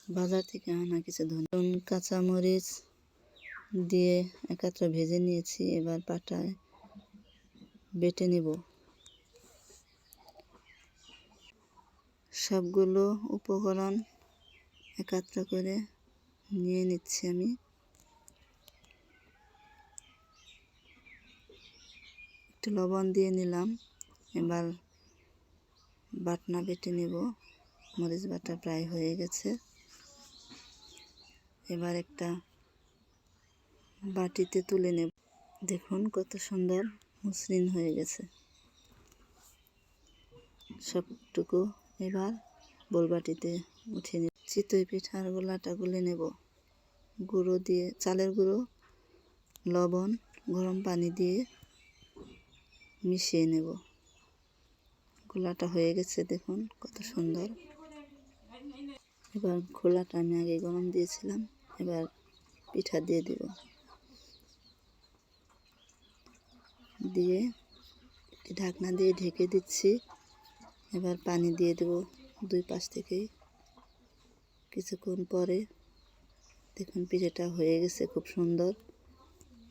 বাজার থেকে আনা কিছু ধনে কাঁচামরিচ দিয়ে একত্র ভেজে নিয়েছি। এবার পাটায় বেটে নেব। সবগুলো উপকরণ একত্র করে নিয়ে নিচ্ছি আমি। একটু লবণ দিয়ে নিলাম। এবার বাটনা বেটে নেব। মরিচ বাটা প্রায় হয়ে গেছে। এবার একটা বাটিতে তুলে নেব। দেখুন কত সুন্দর মসৃণ হয়ে গেছে সবটুকু। এবার বোলবাটিতে উঠিয়ে নেব। চিতই পিঠার গোলাটা গুলে নেব। গুঁড়ো দিয়ে, চালের গুঁড়ো, লবণ, গরম পানি দিয়ে মিশিয়ে নেব। গোলাটা হয়ে গেছে, দেখুন কত সুন্দর। এবার খোলাটা আমি আগে গরম দিয়েছিলাম। এবার পিঠা দিয়ে দেব। দিয়ে ঢাকনা দিয়ে ঢেকে দিচ্ছি। এবার পানি দিয়ে দেব দুই পাশ থেকেই। কিছুক্ষণ পরে দেখুন পিঠাটা হয়ে গেছে খুব সুন্দর।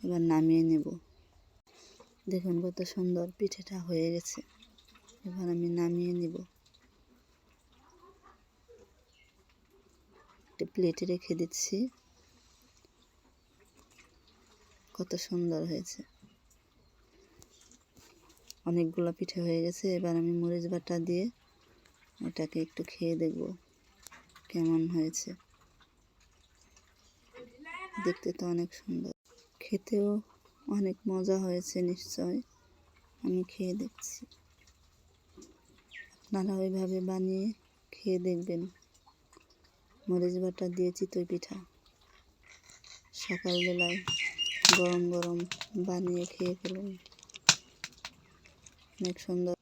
এবার নামিয়ে নেব। দেখুন কত সুন্দর পিঠাটা হয়ে গেছে। এবার আমি নামিয়ে নেব। একটা প্লেটে রেখে দিচ্ছি। কত সুন্দর হয়েছে। অনেকগুলো পিঠা হয়ে গেছে। এবার আমি মরিচ বাটা দিয়ে এটাকে একটু খেয়ে দেখব কেমন হয়েছে। দেখতে তো অনেক সুন্দর, খেতেও অনেক মজা হয়েছে নিশ্চয়। আমি খেয়ে দেখছি। আপনারা ওইভাবে বানিয়ে খেয়ে দেখবেন। মরিচ বাটা দিয়ে চিতই পিঠা সকালবেলায় গরম গরম বানিয়ে খেয়ে ফেলুন। অনেক সুন্দর।